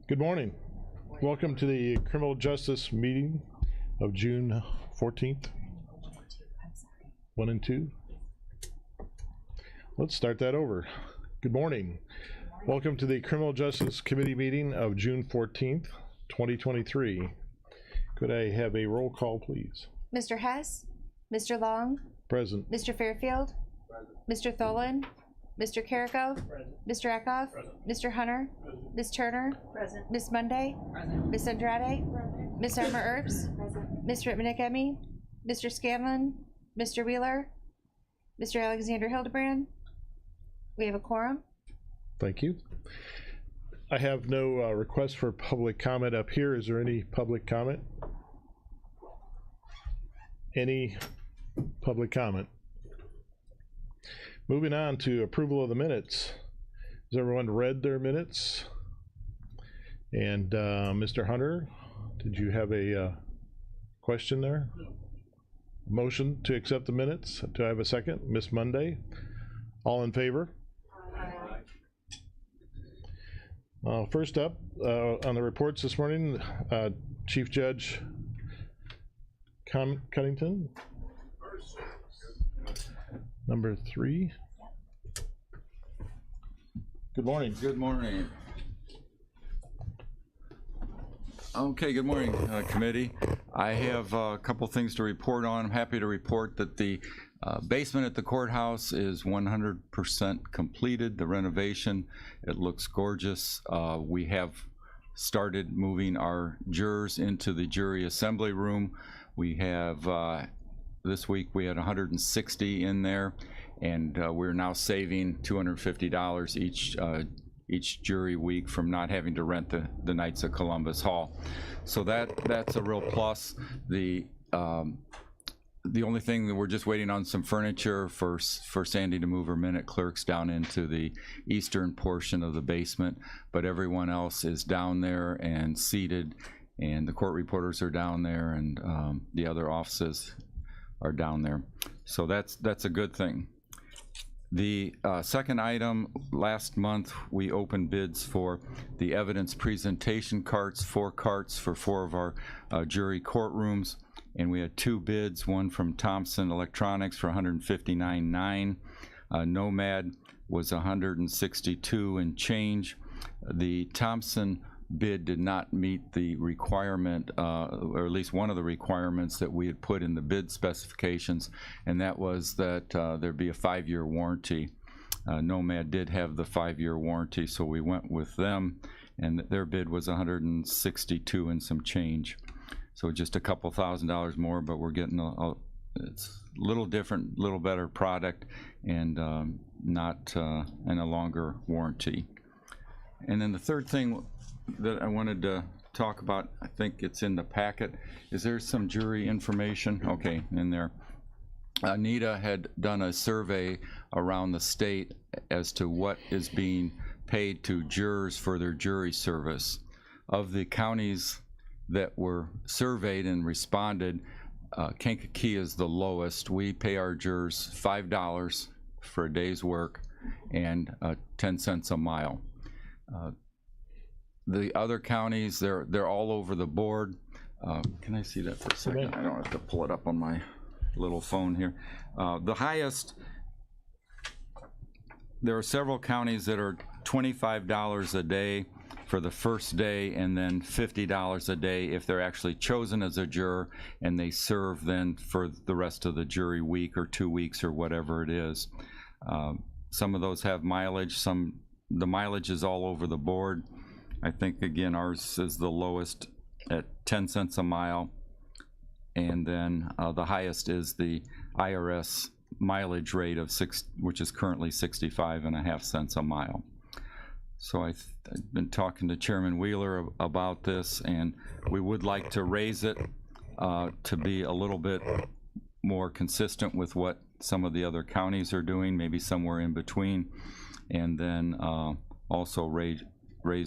Good morning. Welcome to the Criminal Justice meeting of June 14th. 1 and 2. Let's start that over. Good morning. Welcome to the Criminal Justice Committee meeting of June 14th, 2023. Could I have a roll call, please? Mr. Hess, Mr. Long, Present. Mr. Fairfield, Mr. Tholen, Mr. Carrico, Mr. Eckhoff, Mr. Hunter, Ms. Turner, Ms. Monday, Ms. Andrade, Ms. Armour Earps, Ms. Ritmanek-Emy, Mr. Scanlon, Mr. Wheeler, Mr. Alexander Hildebrand. We have a quorum. Thank you. I have no request for public comment up here. Is there any public comment? Any public comment? Moving on to approval of the minutes. Has everyone read their minutes? And Mr. Hunter, did you have a question there? Motion to accept the minutes. Do I have a second? Miss Monday. All in favor? First up on the reports this morning, Chief Judge Cunnington. Number 3. Good morning. Good morning. Okay, good morning, committee. I have a couple things to report on. I'm happy to report that the basement at the courthouse is 100% completed, the renovation. It looks gorgeous. We have started moving our jurors into the jury assembly room. We have, this week we had 160 in there, and we're now saving $250 each jury week from not having to rent the Knights of Columbus Hall. So that's a real plus. The only thing that we're just waiting on some furniture for Sandy to move her minute clerks down into the eastern portion of the basement, but everyone else is down there and seated, and the court reporters are down there, and the other offices are down there. So that's a good thing. The second item, last month we opened bids for the evidence presentation carts, 4 carts for 4 of our jury courtrooms, and we had 2 bids, one from Thompson Electronics for $159,900. Nomad was $162 and change. The Thompson bid did not meet the requirement, or at least one of the requirements that we had put in the bid specifications, and that was that there'd be a 5-year warranty. Nomad did have the 5-year warranty, so we went with them, and their bid was $162 and some change. So just a couple $1,000s more, but we're getting it's a little different, little better product, and not in a longer warranty. And then the third thing that I wanted to talk about, I think it's in the packet. Is there some jury information? Okay, in there. Anita had done a survey around the state as to what is being paid to jurors for their jury service. Of the counties that were surveyed and responded, Kankakee is the lowest. We pay our jurors $5 for a day's work and 10 cents a mile. The other counties, they're all over the board. Can I see that for a second? I don't have to pull it up on my little phone here. The highest, there are several counties that are $25 a day for the first day, and then $50 a day if they're actually chosen as a juror and they serve then for the rest of the jury week or 2 weeks or whatever it is. Some of those have mileage. The mileage is all over the board. I think, again, ours is the lowest at 10 cents a mile, and then the highest is the IRS mileage rate of which is currently 65.5 cents a mile. So I've been talking to Chairman Wheeler about this, and we would like to raise it to be a little bit more consistent with what some of the other counties are doing, maybe somewhere in between, and then also raise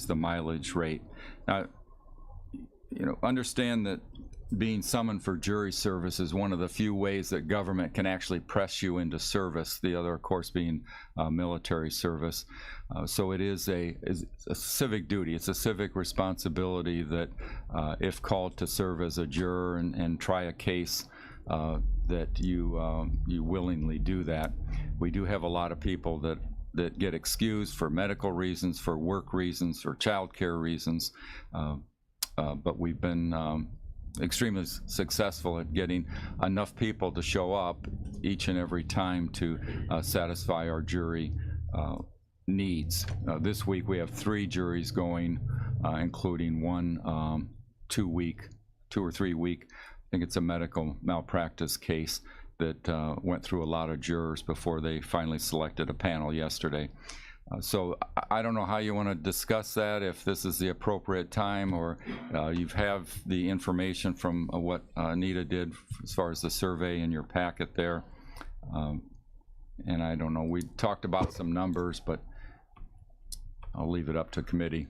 the mileage rate. Now, understand that being summoned for jury service is one of the few ways that government can actually press you into service, the other, of course, being military service. So it is a civic duty. It's a civic responsibility that if called to serve as a juror and try a case, that you willingly do that. We do have a lot of people that get excused for medical reasons, for work reasons, for childcare reasons, but we've been extremely successful at getting enough people to show up each and every time to satisfy our jury needs. This week we have 3 juries going, including one 2 or 3 week, I think it's a medical malpractice case that went through a lot of jurors before they finally selected a panel yesterday. So I don't know how you want to discuss that, if this is the appropriate time, or you have the information from what Anita did as far as the survey in your packet there. And I don't know, we talked about some numbers, but I'll leave it up to committee.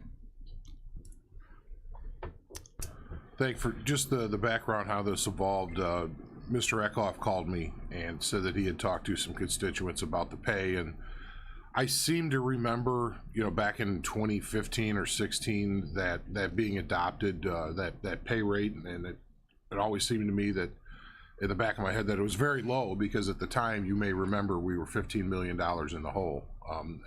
Thank you for just the background, how this evolved. Mr. Eckhoff called me and said that he had talked to some constituents about the pay, and I seem to remember, you know, back in 2015 or 16, that being adopted, that pay rate, and it always seemed to me that in the back of my head that it was very low, because at the time, you may remember, we were $15 million in the hole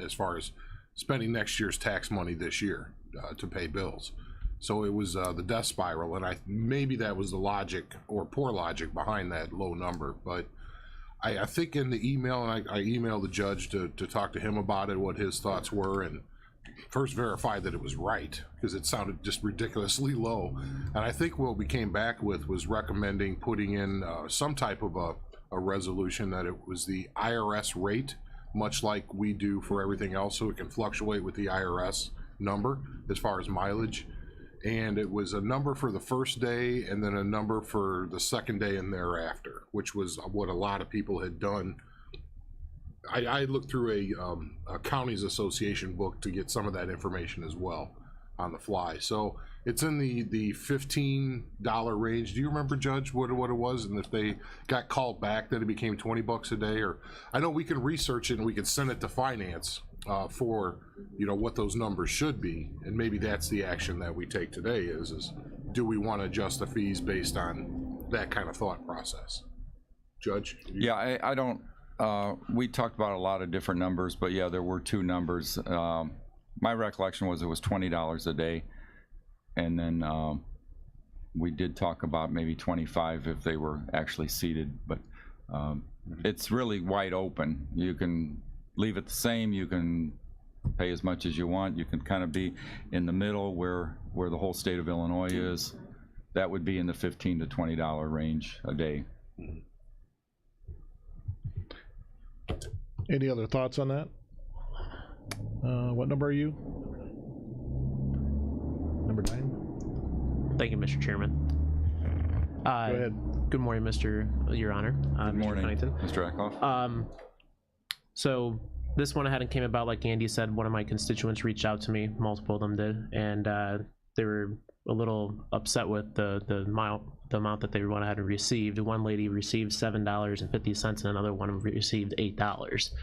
as far as spending next year's tax money this year to pay bills. So it was the death spiral, and maybe that was the logic or poor logic behind that low number. But I think in the email, and I emailed the judge to talk to him about it, what his thoughts were, and first verify that it was right, because it sounded just ridiculously low. And I think what we came back with was recommending putting in some type of a resolution that it was the IRS rate, much like we do for everything else, so it can fluctuate with the IRS number as far as mileage. And it was a number for the first day and then a number for the second day and thereafter, which was what a lot of people had done. I looked through a counties association book to get some of that information as well on the fly. So it's in the $15 range. Do you remember, Judge, what it was? And if they got called back, then it became $20 a day? Or I know we can research it and we can send it to finance for, you know, what those numbers should be, and maybe that's the action that we take today is do we want to adjust the fees based on that kind of thought process? Judge? Yeah, I don't, we talked about a lot of different numbers, but yeah, there were 2 numbers. My recollection was it was $20 a day, and then we did talk about maybe 25 if they were actually seated, but it's really wide open. You can leave it the same, you can pay as much as you want, you can kind of be in the middle where the whole state of Illinois is. That would be in the $15 to $20 range a day. Any other thoughts on that? What number are you? Number 9? Thank you, Mr. Chairman. Go ahead. Good morning, Your Honor. Good morning, Pennington. Mr. Eckhoff. So this went ahead and came about, like Andy said. One of my constituents reached out to me, multiple of them did, and they were a little upset with the amount that they went ahead and received. One lady received $7.50 and another one received $8.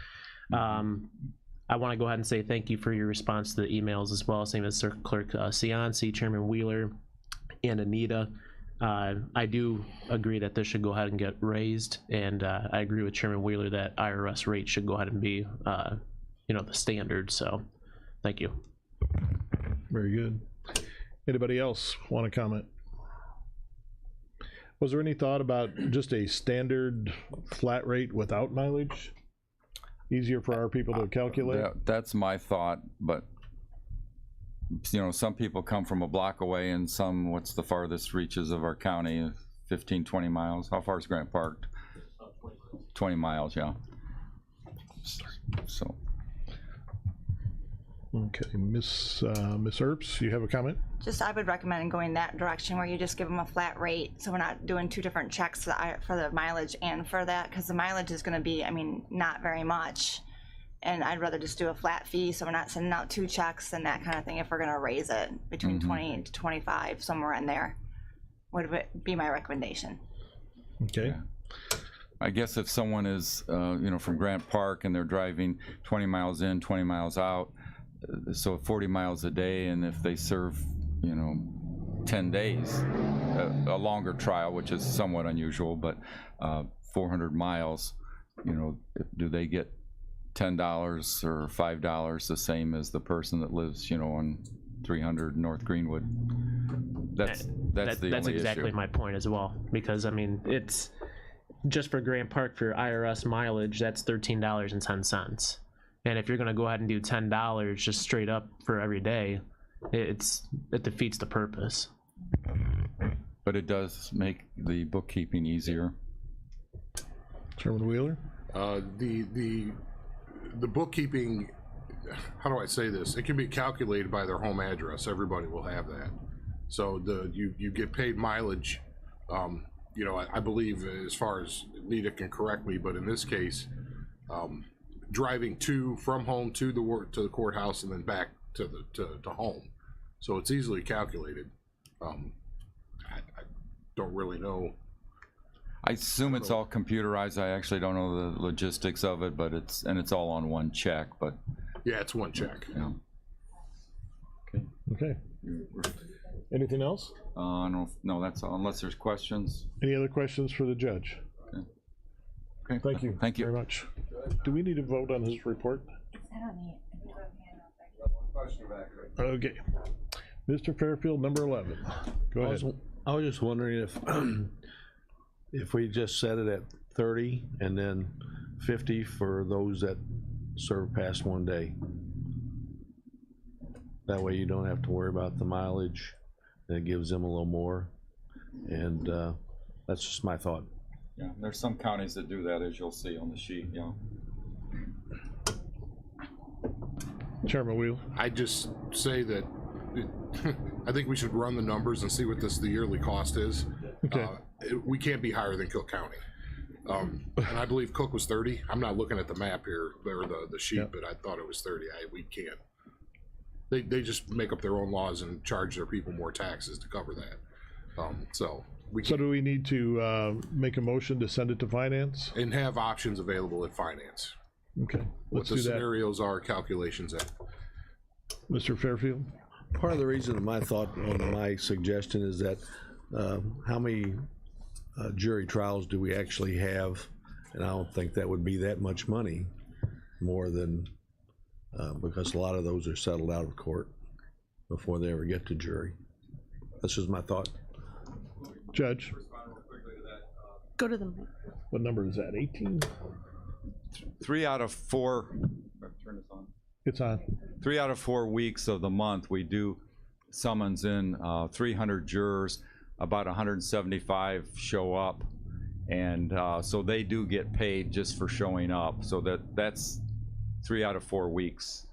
I want to go ahead and say thank you for your response to the emails as well, same as Circuit Clerk Cianci, Chairman Wheeler, and Anita. I do agree that this should go ahead and get raised, and I agree with Chairman Wheeler that IRS rate should go ahead and be, you know, the standard. So, thank you. Very good. Anybody else want to comment? Was there any thought about just a standard flat rate without mileage? Easier for our people to calculate? That's my thought, but you know, some people come from a block away, and some, what's the farthest reaches of our county? 15, 20 miles. How far is Grant Park? 20 miles, yeah. So. Okay, Miss Earps, you have a comment? Just, I would recommend going that direction where you just give them a flat rate, so we're not doing 2 different checks for the mileage and for that, because the mileage is going to be, I mean, not very much. And I'd rather just do a flat fee, so we're not sending out 2 checks and that kind of thing if we're going to raise it between 20 to 25, somewhere in there. would be my recommendation. Okay. Yeah. I guess if someone is, you know, from Grant Park and they're driving 20 miles in, 20 miles out, so 40 miles a day, and if they serve, you know, 10 days, a longer trial, which is somewhat unusual, but 400 miles, you know, do they get $10 or $5 the same as the person that lives, you know, on 300 North Greenwood? That's That's exactly my point as well, because I mean, it's just for Grant Park for IRS mileage, that's $13.10. And if you're gonna go ahead and do $10 just straight up for every day, it defeats the purpose. But it does make the bookkeeping easier. Chairman Wheeler? The bookkeeping, how do I say this? It can be calculated by their home address. Everybody will have that. So you get paid mileage. You know, I believe, as far as Nita can correct me, but in this case, driving from home to the courthouse and then back to home. So it's easily calculated. I don't really know. I assume it's all computerized. I actually don't know the logistics of it, but it's all on one check. But Yeah, it's one check. yeah. Okay. Anything else? No, that's all. Unless there's questions. Any other questions for the judge? Okay. Thank you. Thank you very much. Do we need to vote on his report? Okay. Mr. Fairfield, number 11. Go ahead. I was just wondering if if we just set it at 30 and then 50 for those that serve past 1 day. That way you don't have to worry about the mileage, and it gives them a little more. And that's just my thought. Yeah, there's some counties that do that, as you'll see on the sheet. Yeah. Chairman Wheel. I just say that I think we should run the numbers and see what the yearly cost is. Okay. We can't be higher than Cook County. And I believe Cook was 30. I'm not looking at the map here, or the sheet, Yep. but I thought it was 30. We can't. They just make up their own laws and charge their people more taxes to cover that. So we So can do we need to make a motion to send it to finance? and have options available at finance. Okay, What let's the do that. scenarios are, calculations at. Mr. Fairfield? Part of the reason my thought on my suggestion is that how many jury trials do we actually have? And I don't think that would be that much money, more than because a lot of those are settled out of court before they ever get to jury. That's just my thought. Judge? Go to the mic. What number is that, 18? 3 out of 4. Turn this on. It's on. 3 out of 4 weeks of the month, we do summons in 300 jurors. About 175 show up, and so they do get paid just for showing up. So that's 3 out of 4 weeks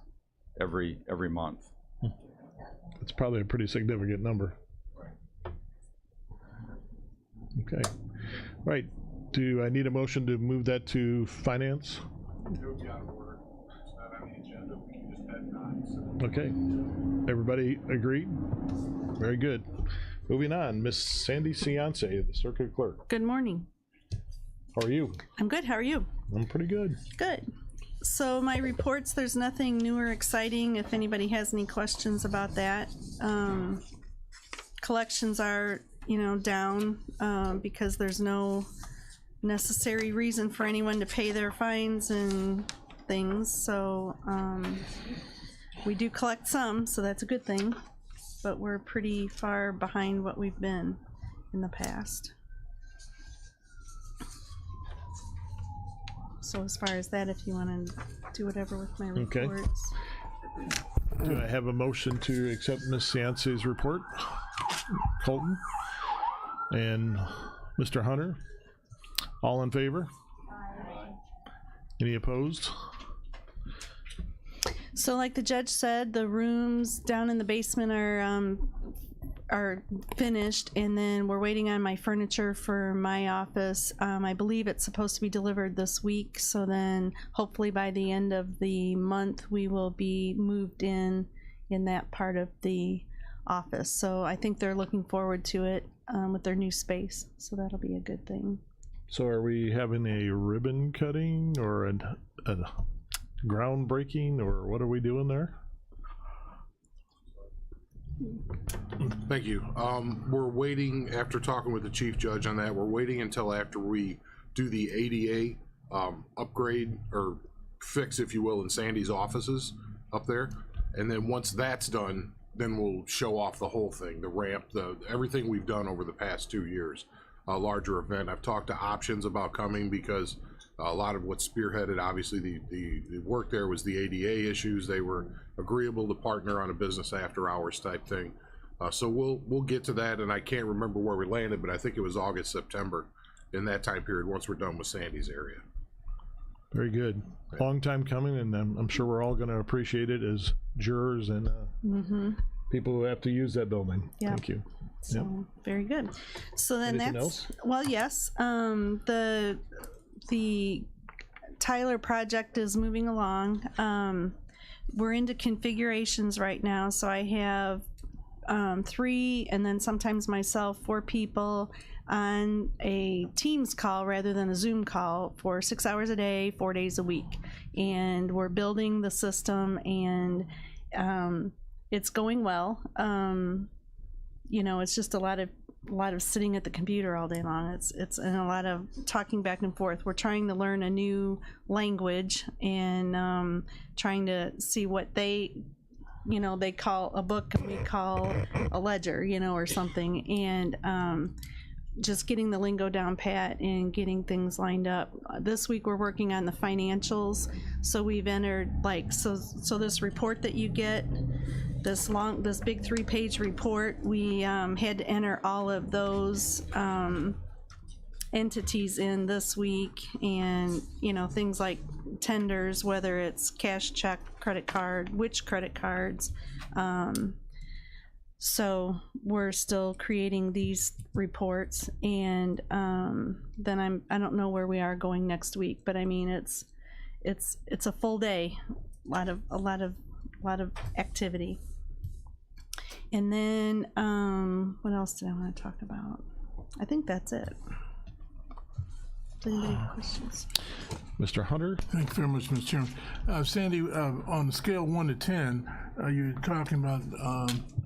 every month. It's probably a pretty significant number. Okay. Right. Do I need a motion to move that to finance? Okay. Everybody agreed? Very good. Moving on, Miss Sandy Ciance, the circuit clerk. Good morning. How are you? I'm good. How are you? I'm pretty good. Good. So my reports, there's nothing new or exciting. If anybody has any questions about that. Collections are, down because there's no necessary reason for anyone to pay their fines and things. So we do collect some, so that's a good thing. But we're pretty far behind what we've been in the past. So as far as that, if you want to do whatever with my Okay. reports. Do I have a motion to accept Miss Ciance's report? Colton? And Mr. Hunter? All in favor? Any opposed? So like the judge said, the rooms down in the basement are finished, and then we're waiting on my furniture for my office. I believe it's supposed to be delivered this week, so then hopefully by the end of the month we will be moved in that part of the office. So I think they're looking forward to it with their new space. So that'll be a good thing. So are we having a ribbon cutting or a groundbreaking, or what are we doing there? Thank you. We're waiting, after talking with the chief judge on that, we're waiting until after we do the ADA upgrade or fix, if you will, in Sandy's offices up there. And then once that's done, then we'll show off the whole thing, the ramp, everything we've done over the past 2 years. A larger event. I've talked to Options about coming because a lot of what spearheaded, obviously, the work there was the ADA issues. They were agreeable to partner on a business after hours type thing. So we'll get to that, and I can't remember where we landed, but I think it was August, September in that time period once we're done with Sandy's area. Very good. Long time coming, and I'm sure we're all going to appreciate it as jurors and people who have to use that building. Yeah. Thank you. So very good. So then Anything that's else? well, yes. The Tyler project is moving along. We're into configurations right now, so I have 3, and then sometimes myself, 4 people on a Teams call rather than a Zoom call for 6 hours a day, 4 days a week, and we're building the system, and it's going well. You know, it's just a lot of sitting at the computer all day long. It's and a lot of talking back and forth. We're trying to learn a new language and trying to see what they call a book and we call a ledger, or something, and just getting the lingo down pat and getting things lined up. This week we're working on the financials, so we've entered so this report that you get, this big 3-page report, we had to enter all of those entities in this week, and things like tenders, whether it's cash, check, credit card, which credit cards. So we're still creating these reports, and then I don't know where we are going next week, but I mean it's a full day, a lot of activity. And then what else did I want to talk about? I think that's it. Does anybody have questions? Mr. Hunter? Thanks very much, Mr. Chairman. Sandy, on the scale 1 to 10, you're talking about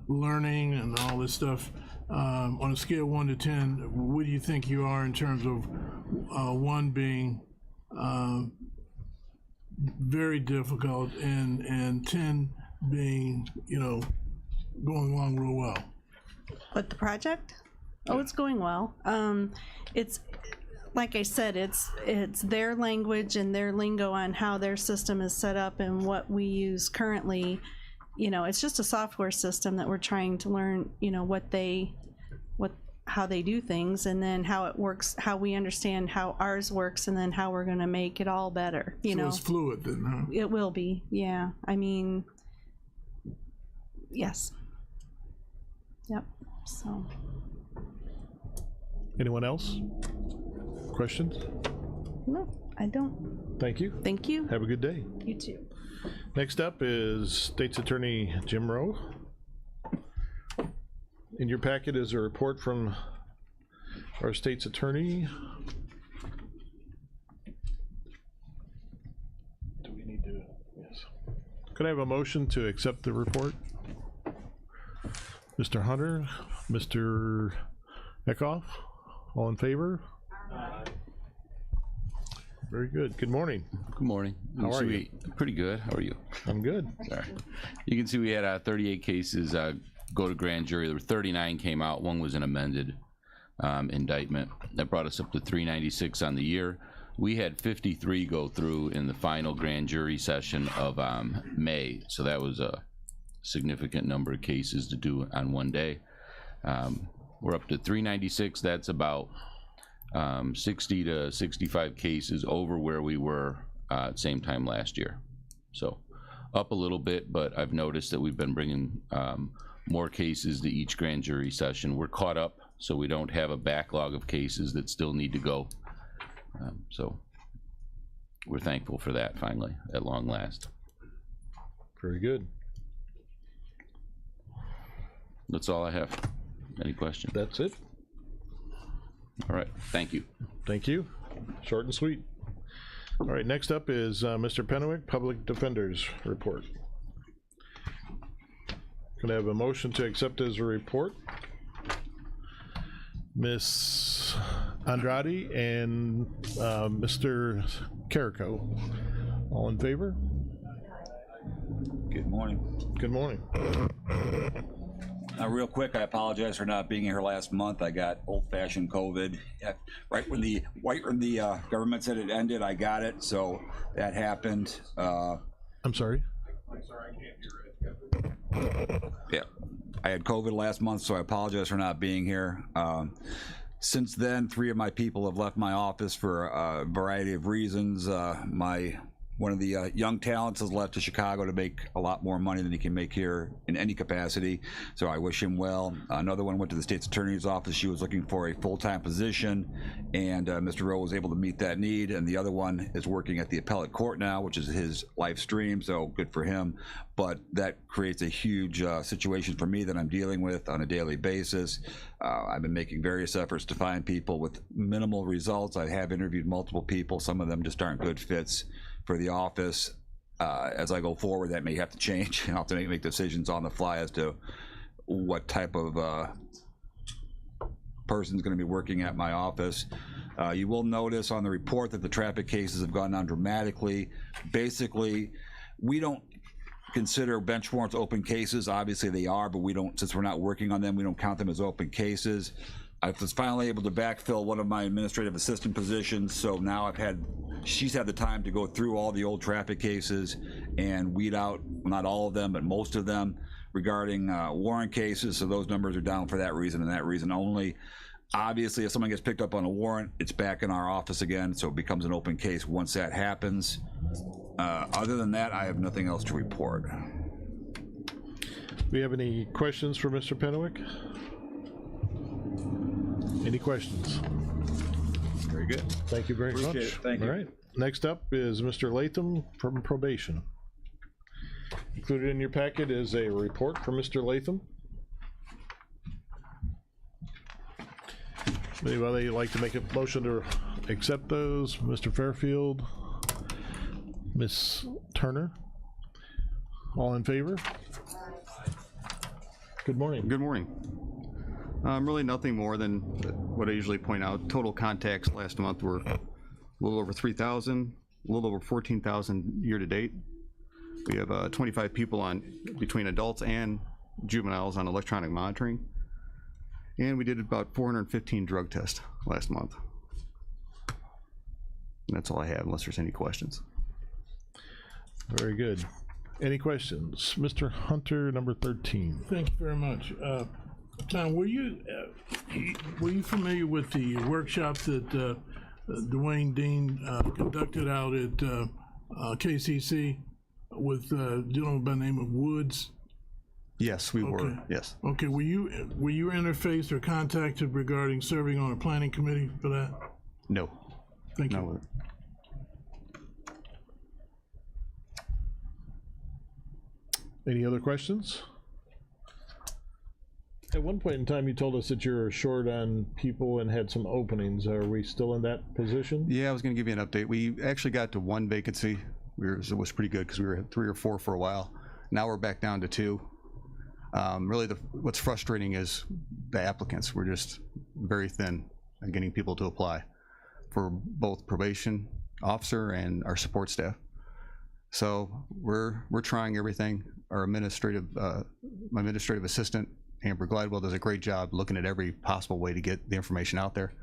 learning and all this stuff. On a scale 1 to 10, what do you think you are in terms of 1 being very difficult and 10 being, going along real well? What, the project? Oh, it's going well. It's like I said, it's their language and their lingo on how their system is set up and what we use currently. It's just a software system that we're trying to learn, how they do things, and then how it works, how we understand how ours works, and then how we're going to make it all better. So it's fluid then, huh? It will be, yeah. I mean, yes. Yep. So. Anyone else? Questions? No, I don't. Thank you. Thank you. Have a good day. You too. Next up is State's Attorney Jim Rowe. In your packet is a report from our State's Attorney. Do we need to? Yes. Could I have a motion to accept the report? Mr. Hunter, Mr. Eckhoff, all in favor? Very good. Good morning. Good morning. How are you? Pretty good. How are you? I'm good. Sorry. You can see we had 38 cases go to grand jury. There were 39 came out. 1 was an amended indictment. That brought us up to 396 on the year. We had 53 go through in the final grand jury session of May. So that was a significant number of cases to do on one day. We're up to 396. That's about 60 to 65 cases over where we were same time last year. So up a little bit, but I've noticed that we've been bringing more cases to each grand jury session. We're caught up, so we don't have a backlog of cases that still need to go. So we're thankful for that finally, at long last. Very good. That's all I have. Any questions? That's it. All right, thank you. Thank you. Short and sweet. All right, next up is Mr. Pennewick, Public Defender's report. Can I have a motion to accept his report? Ms. Andrade and Mr. Carrico. All in favor? Good morning. Good morning. Real quick, I apologize for not being here last month. I got old-fashioned COVID. Right when the government said it ended, I got it, so that happened. I'm sorry? Yeah, I had COVID last month, so I apologize for not being here. Since then, 3 of my people have left my office for a variety of reasons. One of the young talents has left to Chicago to make a lot more money than he can make here in any capacity, so I wish him well. Another one went to the state's attorney's office. She was looking for a full-time position, and Mr. Rowe was able to meet that need. And the other one is working at the appellate court now, which is his live stream, so good for him. But that creates a huge situation for me that I'm dealing with on a daily basis. I've been making various efforts to find people with minimal results. I have interviewed multiple people. Some of them just aren't good fits for the office. As I go forward, that may have to change. I'll have to make decisions on the fly as to what type of person's going to be working at my office. You will notice on the report that the traffic cases have gone down dramatically. Basically, we don't consider bench warrants open cases. Obviously they are, but we don't, since we're not working on them, we don't count them as open cases. I was finally able to backfill one of my administrative assistant positions, so now she's had the time to go through all the old traffic cases and weed out, not all of them, but most of them, regarding warrant cases, so those numbers are down for that reason and that reason only. Obviously, if someone gets picked up on a warrant, it's back in our office again, so it becomes an open case once that happens. Other than that, I have nothing else to report. Do we have any questions for Mr. Pennewick? Any questions? Very good. Thank you very much. Appreciate it. Thank you. All right. Next up is Mr. Latham from probation. Included in your packet is a report from Mr. Latham. Anybody like to make a motion to accept those? Mr. Fairfield, Ms. Turner, all in favor? Good morning. Good morning. Really nothing more than what I usually point out. Total contacts last month were a little over 3,000, a little over 14,000 year to date. We have 25 people between adults and juveniles on electronic monitoring. And we did about 415 drug tests last month. And that's all I have, unless there's any questions. Very good. Any questions? Mr. Hunter, number 13. Thank you very much. Tom, were you familiar with the workshop that Dwayne Dean conducted out at KCC with a gentleman by the name of Woods? Yes, we were. Okay. Yes. Okay. Were you interfaced or contacted regarding serving on a planning committee for that? No. Thank you. No. Any other questions? At one point in time, you told us that you're short on people and had some openings. Are we still in that position? Yeah, I was going to give you an update. We actually got to 1 vacancy. It was pretty good because we were at 3 or 4 for a while. Now we're back down to 2. Really, what's frustrating is the applicants. We're just very thin on getting people to apply for both probation officer and our support staff. So we're trying everything. Our my administrative assistant, Amber Glidewell, does a great job looking at every possible way to get the information out there.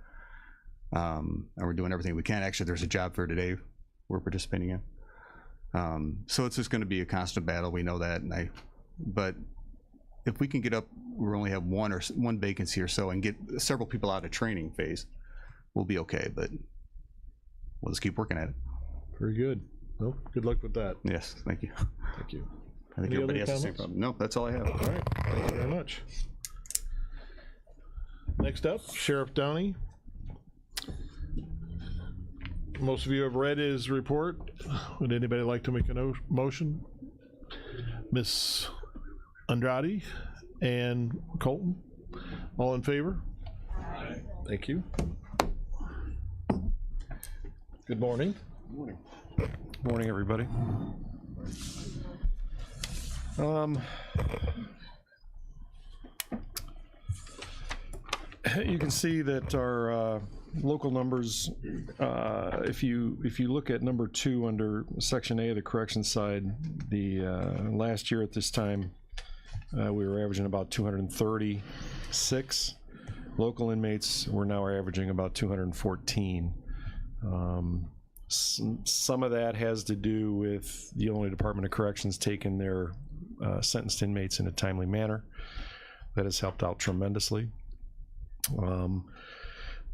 And we're doing everything we can. Actually, there's a job fair today we're participating in. So it's just going to be a constant battle. We know that. But if we can get up, we only have one vacancy or so, and get several people out of training phase, we'll be okay. But we'll just keep working at it. Very good. Well, good luck with that. Yes, thank you. Thank you. I think Any everybody other has the same comments? problem. No, that's all I have. All right. Thank you very much. Next up, Sheriff Downey. Most of you have read his report. Would anybody like to make a motion? Ms. Andrade and Colton. All in favor? Thank you. Good morning. Morning, everybody. You can see that our local numbers, if you look at number 2 under section A of the correction side, the last year at this time we were averaging about 236 local inmates. We're now averaging about 214. Some of that has to do with the Illinois Department of Corrections taking their sentenced inmates in a timely manner. That has helped out tremendously.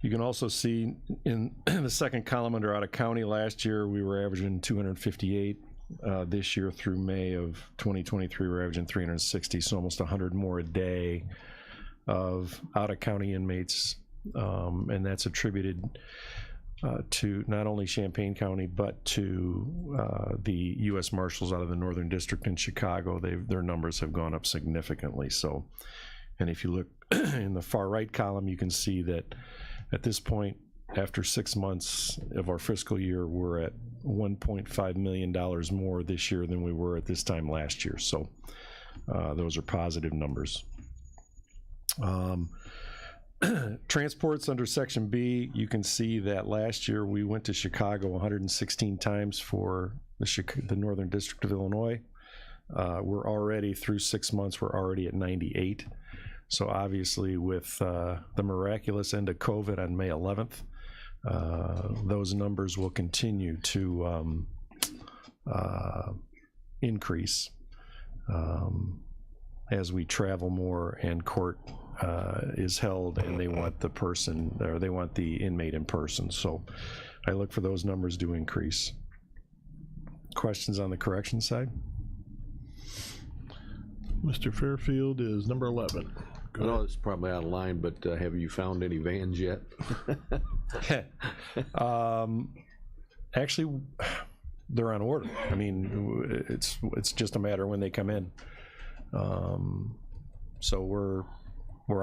You can also see in the second column under out of county, last year we were averaging 258. This year through May of 2023 we're averaging 360, so almost 100 more a day of out of county inmates, and that's attributed to not only Champaign County but to the U.S. Marshals out of the Northern District in Chicago. Their numbers have gone up significantly. So, and if you look in the far right column, you can see that at this point, after 6 months of our fiscal year, we're at $1.5 million more this year than we were at this time last year. So those are positive numbers. Transports under section B, you can see that last year we went to Chicago 116 times for the Northern District of Illinois. We're already through 6 months, we're already at 98. So obviously with the miraculous end of COVID on May 11th, those numbers will continue to increase as we travel more and court is held and they want the person, or they want the inmate in person. So I look for those numbers to increase. Questions on the correction side? Mr. Fairfield is number 11. I know it's probably out of line, but have you found any vans yet? Actually, they're on order. I mean, it's just a matter of when they come in. So we're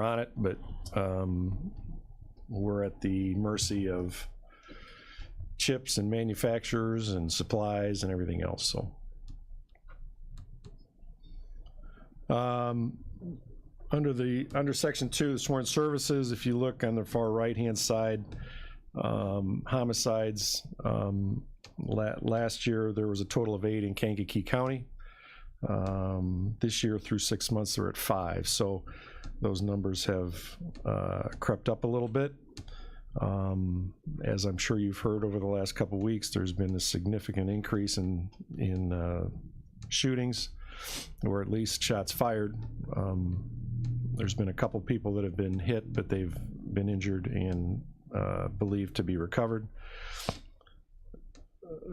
on it, but we're at the mercy of chips and manufacturers and supplies and everything else. So under section 2, the sworn services, if you look on the far right hand side, homicides, last year there was a total of 8 in Kankakee County. This year through 6 months they're at 5, so those numbers have crept up a little bit. As I'm sure you've heard over the last couple weeks, there's been a significant increase in shootings, or at least shots fired. There's been a couple people that have been hit, but they've been injured and believed to be recovered.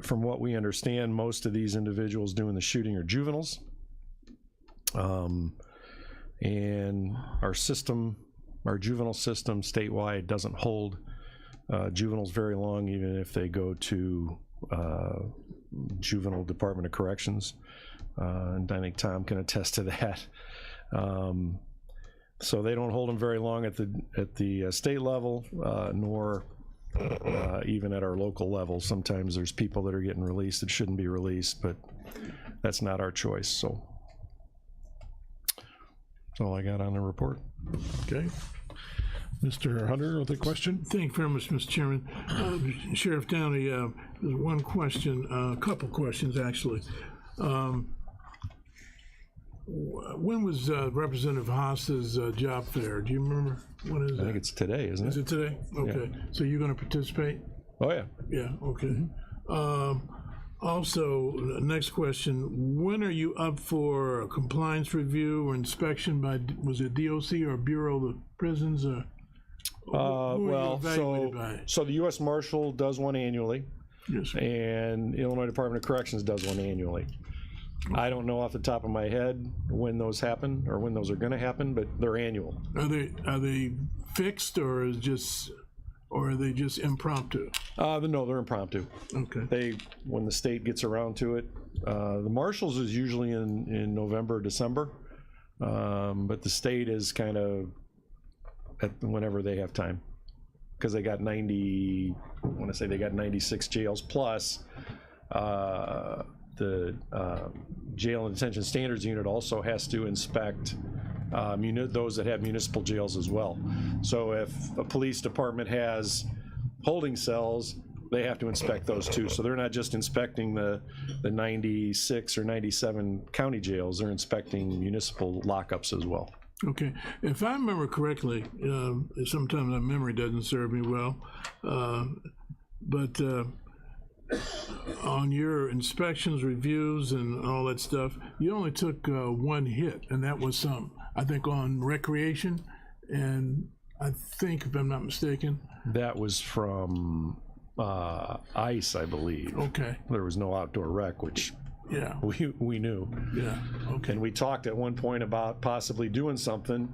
From what we understand, most of these individuals doing the shooting are juveniles. And our juvenile system statewide doesn't hold juveniles very long, even if they go to Juvenile Department of Corrections. And I think Tom can attest to that. So they don't hold them very long at the state level, nor even at our local level. Sometimes there's people that are getting released that shouldn't be released, but that's not our choice. So that's all I got on the report. Okay. Mr. Hunter with a question? Thank you very much, Mr. Chairman. Sheriff Downey, there's one question, a couple questions actually. When was Representative Haas's job fair? Do you remember? When is it? I think it's today, isn't it? Is it today? Okay. Yeah. So you're going to participate? Oh, yeah. Yeah, okay. Also, next question, when are you up for a compliance review or inspection by, was it DOC or Bureau of Prisons? Or well, so the U.S. Marshal does one annually. Yes, sir. And Illinois Department of Corrections does one annually. I don't know off the top of my head when those happen or when those are going to happen, but they're annual. Are they fixed or are they just impromptu? No, they're impromptu. Okay. When the state gets around to it, the marshals is usually in November, December. But the state is kind of at whenever they have time, because they got 90, I want to say they got 96 jails, plus the Jail and Detention Standards Unit also has to inspect those that have municipal jails as well. So if a police department has holding cells, they have to inspect those too. So they're not just inspecting the 96 or 97 county jails, they're inspecting municipal lockups as well. Okay, if I remember correctly, sometimes my memory doesn't serve me well, but on your inspections, reviews, and all that stuff, you only took one hit, and that was I think on recreation, and I think, if I'm not mistaken. That was from ICE, I believe. Okay. There was no outdoor rec, which yeah, we knew. Yeah, okay. And we talked at one point about possibly doing something.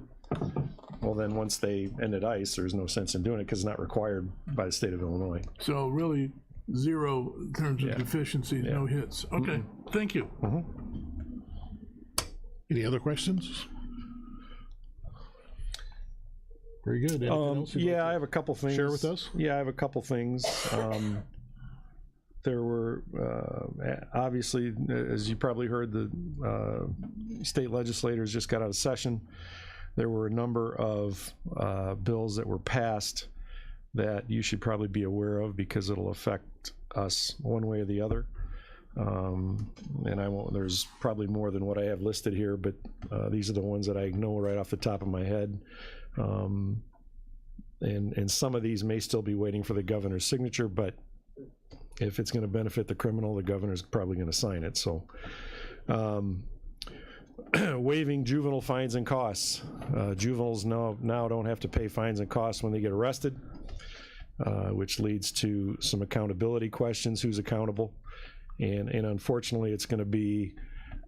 Well, then once they ended ICE, there's no sense in doing it because it's not required by the state of Illinois. So really, zero in terms of deficiencies, no hits. Okay, thank you. Any other questions? Very good. Anything else you'd like to I have a couple things. share with us? Yeah, I have a couple things. There were, obviously, as you probably heard, the state legislators just got out of session. There were a number of bills that were passed that you should probably be aware of because it'll affect us one way or the other. And I won't, there's probably more than what I have listed here, but these are the ones that I know right off the top of my head. And some of these may still be waiting for the governor's signature, but if it's going to benefit the criminal, the governor's probably going to sign it. So waiving juvenile fines and costs. Juveniles now don't have to pay fines and costs when they get arrested, which leads to some accountability questions, who's accountable. And unfortunately, it's going to be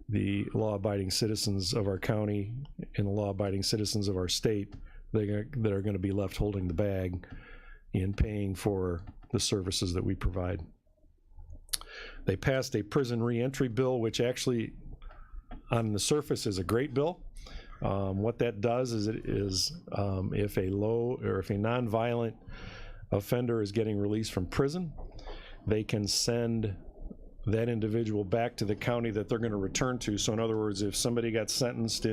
the law-abiding citizens of our county and the law-abiding citizens of our state that are going to be left holding the bag in paying for the services that we provide. They passed a prison reentry bill, which actually on the surface is a great bill. What that does is if a nonviolent offender is getting released from prison, they can send that individual back to the county that they're going to return to. So in other words, if somebody got sentenced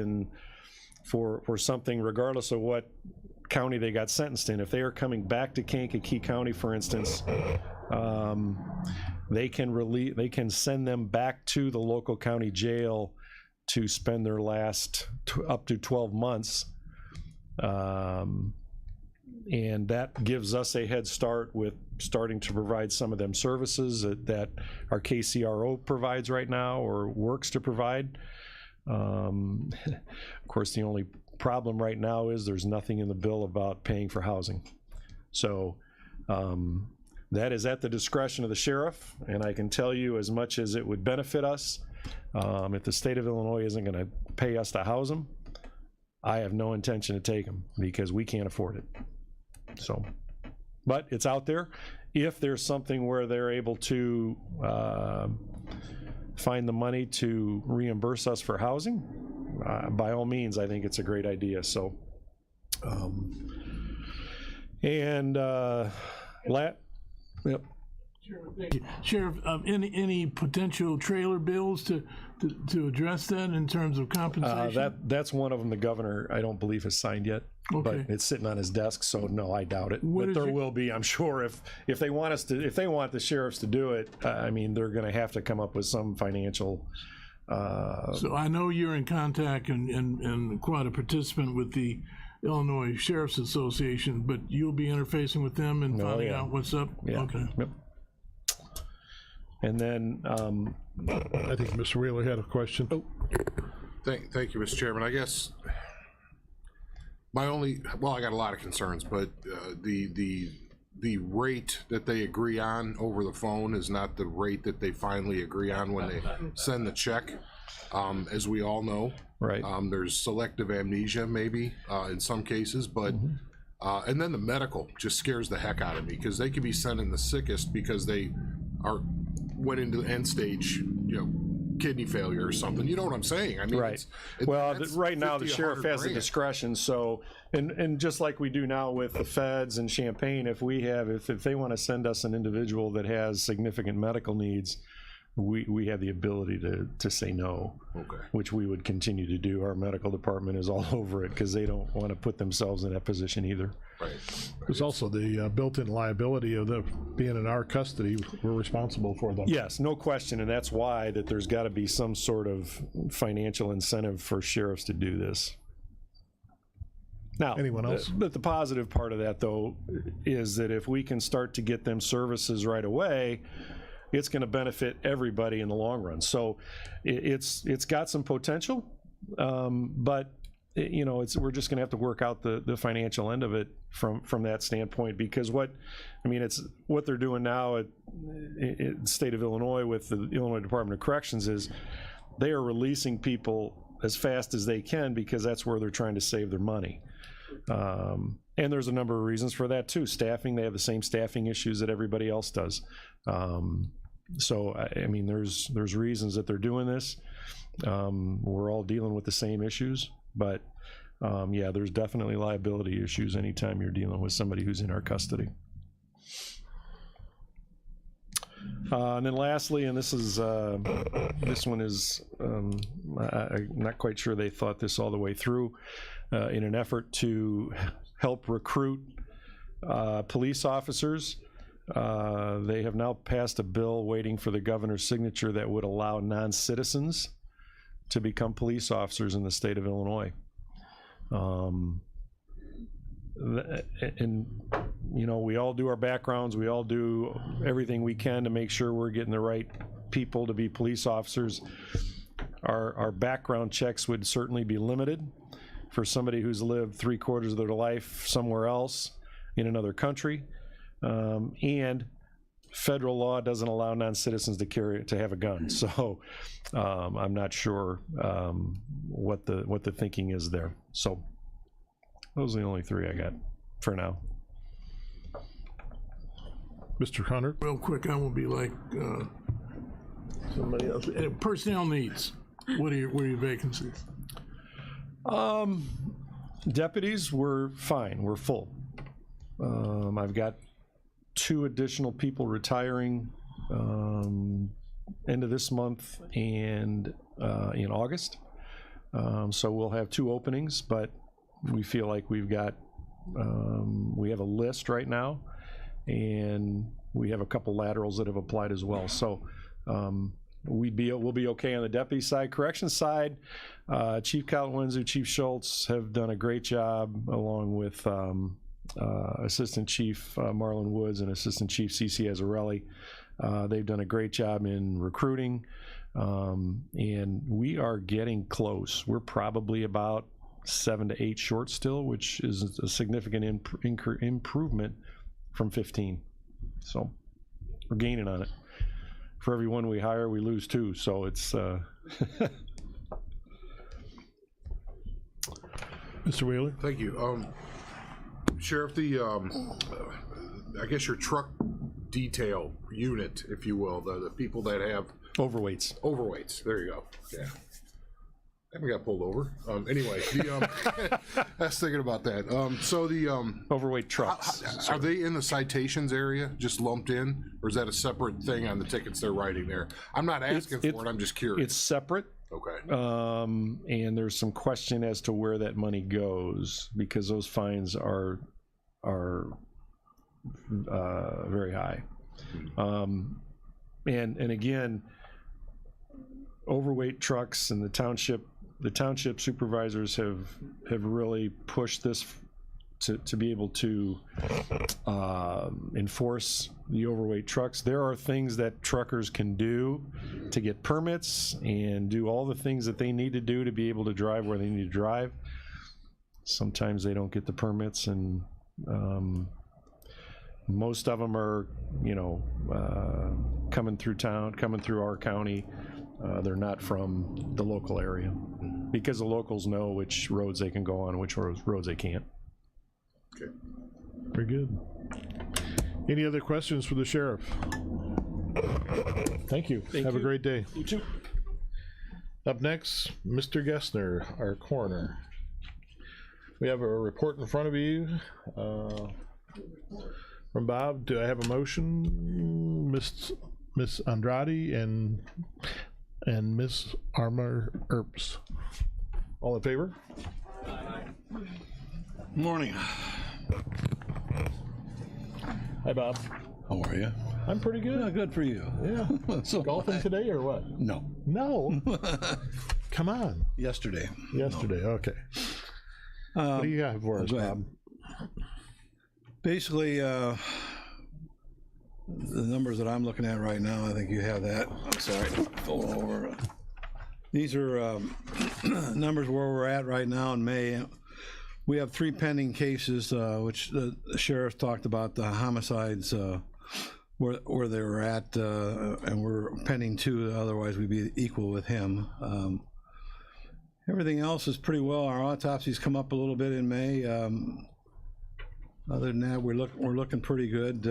for something, regardless of what county they got sentenced in, if they are coming back to Kankakee County, for instance, they can send them back to the local county jail to spend their last up to 12 months. And that gives us a head start with starting to provide some of them services that our KCRO provides right now or works to provide. Of course, the only problem right now is there's nothing in the bill about paying for housing. So that is at the discretion of the sheriff, and I can tell you, as much as it would benefit us, if the state of Illinois isn't going to pay us to house them, I have no intention to take them because we can't afford it. So, but it's out there. If there's something where they're able to find the money to reimburse us for housing, by all means, I think it's a great idea. So, yep. Sheriff, any potential trailer bills to address that in terms of compensation? That's one of them. The governor, I don't believe, has signed yet. Okay. But it's sitting on his desk, so no, I doubt it. But there will be, I'm sure, if they want the sheriffs to do it, I mean, they're going to have to come up with some financial. So I know you're in contact and quite a participant with the Illinois Sheriff's Association, but you'll be interfacing with them and finding out what's up? Yeah. Okay. Yep. And then I think Mr. Wheeler had a question. Oh. Thank you, Mr. Chairman. I guess I got a lot of concerns, but the rate that they agree on over the phone is not the rate that they finally agree on when they send the check. As we all know, right? There's selective amnesia, maybe in some cases, but and then the medical just scares the heck out of me because they could be sending the sickest because they went into end stage, kidney failure or something. You know what I'm saying? I mean, Right. Right now, the sheriff has the discretion, so, and just like we do now with the feds and Champaign, if they want to send us an individual that has significant medical needs, we have the ability to say no, which we would continue to do. Our medical department is all over it because they don't want to put themselves in that position either. Right. There's also the built-in liability of them being in our custody. We're responsible for them. Yes, no question, and that's why that there's got to be some sort of financial incentive for sheriffs to do this. Now, anyone else? But the positive part of that, though, is that if we can start to get them services right away, it's going to benefit everybody in the long run. So it's got some potential, but we're just going to have to work out the financial end of it from that standpoint, because what they're doing now at the state of Illinois with the Illinois Department of Corrections is they are releasing people as fast as they can because that's where they're trying to save their money. And there's a number of reasons for that too. Staffing, they have the same staffing issues that everybody else does. So there's reasons that they're doing this. We're all dealing with the same issues, but yeah, there's definitely liability issues anytime you're dealing with somebody who's in our custody. And then lastly, and this one is, I'm not quite sure they thought this all the way through, in an effort to help recruit police officers. They have now passed a bill waiting for the governor's signature that would allow non-citizens to become police officers in the state of Illinois. And we all do our backgrounds, we all do everything we can to make sure we're getting the right people to be police officers. Our background checks would certainly be limited for somebody who's lived 3/4 of their life somewhere else in another country. And federal law doesn't allow non-citizens to have a gun. So I'm not sure what the thinking is there. So those are the only three I got for now. Mr. Hunter? Real quick, I will be like somebody else. Personnel needs. What are your vacancies? Deputies, we're fine. We're full. I've got 2 additional people retiring end of this month and in August. So we'll have 2 openings, but we feel like we have a list right now, and we have a couple laterals that have applied as well. So we'll be okay on the deputy side. Corrections side, Chief Kaltwenzu, Chief Schultz have done a great job, along with Assistant Chief Marlon Woods and Assistant Chief C.C. Azzarelli. They've done a great job in recruiting, and we are getting close. We're probably about 7 to 8 short still, which is a significant improvement from 15. So we're gaining on it. For every one we hire, we lose 2. So it's Mr. Wheeler? Thank you. Sheriff, I guess your truck detail unit, if you will, the people that have overweights. There you go. Yeah. I haven't got pulled over. Anyway, I was thinking about that. So the overweight trucks, are they in the citations area, just lumped in, or is that a separate thing on the tickets they're writing there? I'm not asking for it. I'm just curious. It's separate. Okay. And there's some question as to where that money goes, because those fines are very high. And again, overweight trucks and the township supervisors have really pushed this to be able to enforce the overweight trucks. There are things that truckers can do to get permits and do all the things that they need to do to be able to drive where they need to drive. Sometimes they don't get the permits, and most of them are, coming through town, coming through our county. They're not from the local area, because the locals know which roads they can go on and which roads they can't. Okay. Very good. Any other questions for the sheriff? Thank you. Have a great day. You too. Up next, Mr. Gessner, our coroner. We have a report in front of you from Bob. Do I have a motion? Miss Andrade and Miss Armour Earps. All in favor? Morning. Hi, Bob. How are you? I'm pretty good. Yeah, good for you. Yeah. So Golfing today or what? No. No. Come on. Yesterday. Yesterday. Okay. What do you have for us, go ahead. Bob? Basically, the numbers that I'm looking at right now, I think you have that. I'm sorry, go over. These are numbers where we're at right now in May. We have 3 pending cases, which the sheriff talked about, the homicides, where they were at, and we're pending 2, otherwise we'd be equal with him. Everything else is pretty well. Our autopsies come up a little bit in May. Other than that, we're looking pretty good.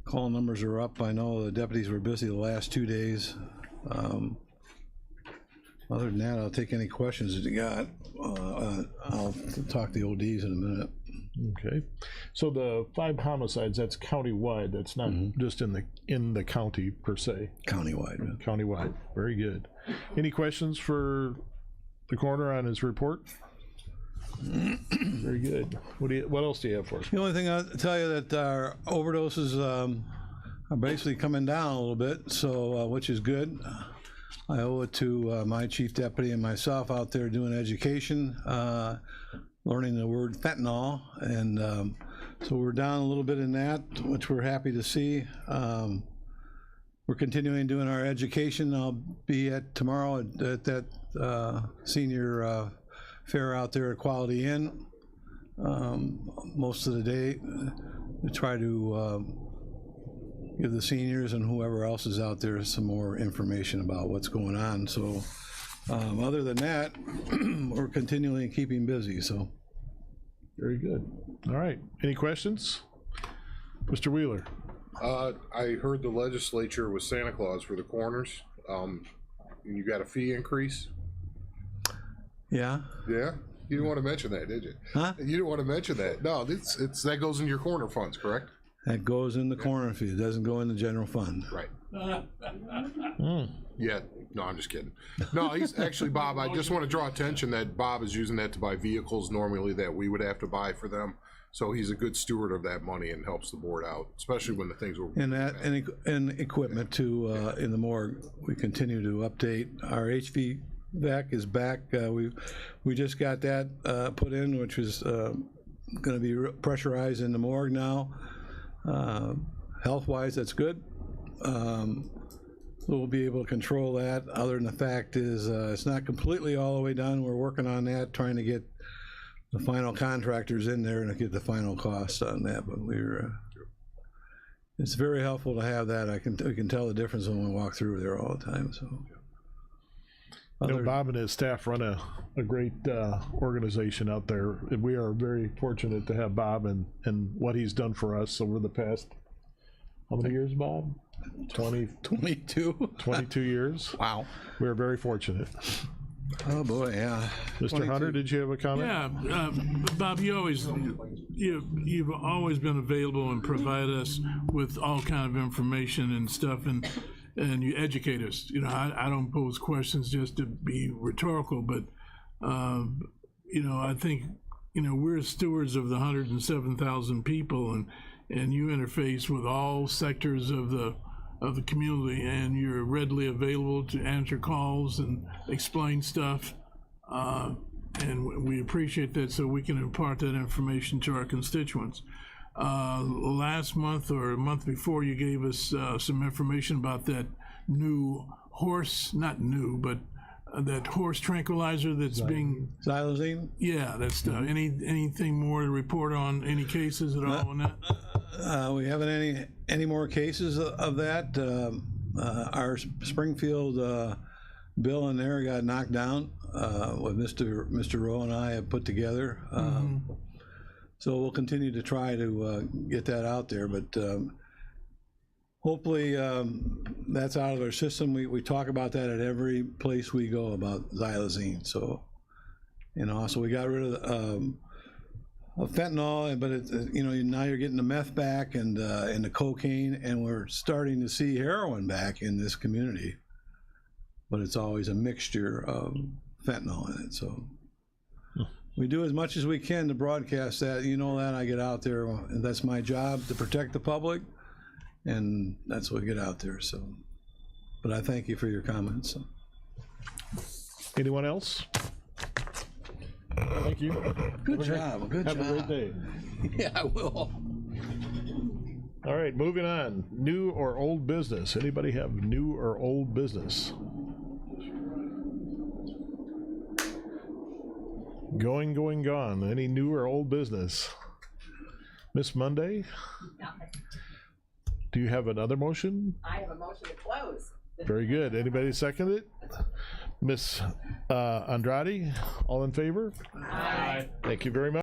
Call numbers are up. I know the deputies were busy the last 2 days. Other than that, I'll take any questions that you got. I'll talk to the ODs in a minute. Okay. So the 5 homicides, that's countywide. That's not just in the county per se. Countywide. Man. Countywide. Very good. Any questions for the coroner on his report? Very good. What else do you have for us? The only thing I'll tell you that our overdoses are basically coming down a little bit, so which is good. I owe it to my chief deputy and myself out there doing education, learning the word fentanyl, and so we're down a little bit in that, which we're happy to see. We're continuing doing our education. I'll be at tomorrow at that senior fair out there at Quality Inn most of the day to try to give the seniors and whoever else is out there some more information about what's going on. So other than that, we're continually keeping busy. So very good. All right. Any questions? Mr. Wheeler. I heard the legislature was Santa Claus for the coroners. You got a fee increase? Yeah. Yeah? You didn't want to mention that, did you? Huh? You didn't want to mention that. No, it's that goes in your corner funds, correct? That goes in the corner fee. It doesn't go in the general fund. Right. Yeah. No, I'm just kidding. No, he's actually, Bob, I just want to draw attention that Bob is using that to buy vehicles normally that we would have to buy for them. So he's a good steward of that money and helps the board out, especially when the things were. And that and equipment too in the morgue. We continue to update. Our HVAC is back. We just got that put in, which is going to be pressurized in the morgue now. Health-wise, that's good. We'll be able to control that. Other than the fact is it's not completely all the way done. We're working on that, trying to get the final contractors in there and get the final cost on that. But it's very helpful to have that. We can tell the difference when we walk through there all the time. So. Bob and his staff run a great organization out there. We are very fortunate to have Bob and what he's done for us over the past, how many years, Bob? 22. 22 years. Wow. We are very fortunate. Oh boy, yeah. Mr. 22. Hunter, did you have a comment? Yeah, Bob, you've always been available and provide us with all kind of information and stuff, and you educate us. You know, I don't pose questions just to be rhetorical, but you know, I think, you know, we're stewards of the 107,000 people, and you interface with all sectors of the community, and you're readily available to answer calls and explain stuff, and we appreciate that, so we can impart that information to our constituents. Last month or a month before, you gave us some information about that new horse, not new, but that horse tranquilizer that's being xylazine. Yeah, that stuff. Anything more to report on? Any cases at all on that? We haven't any more cases of that. Our Springfield bill in there got knocked down. What Mr. Rowe and I have put together. So we'll continue to try to get that out there, but hopefully that's out of our system. We talk about that at every place we go about xylazine. So, you know, so we got rid of fentanyl, but now you're getting the meth back and the cocaine, and we're starting to see heroin back in this community. But it's always a mixture of fentanyl in it. So we do as much as we can to broadcast that. You know that I get out there, and that's my job, to protect the public, and that's what we get out there. So, but I thank you for your comments. Anyone else? Thank you. Good job. Good Have job. a great day. Yeah, I will. All right, moving on. New or old business? Anybody have new or old business? Going, gone. Any new or old business? Miss Monday? Do you have another motion? I have a motion to close. Very good. Anybody second it? Miss Andrade, all in favor? Aye. Thank you very much.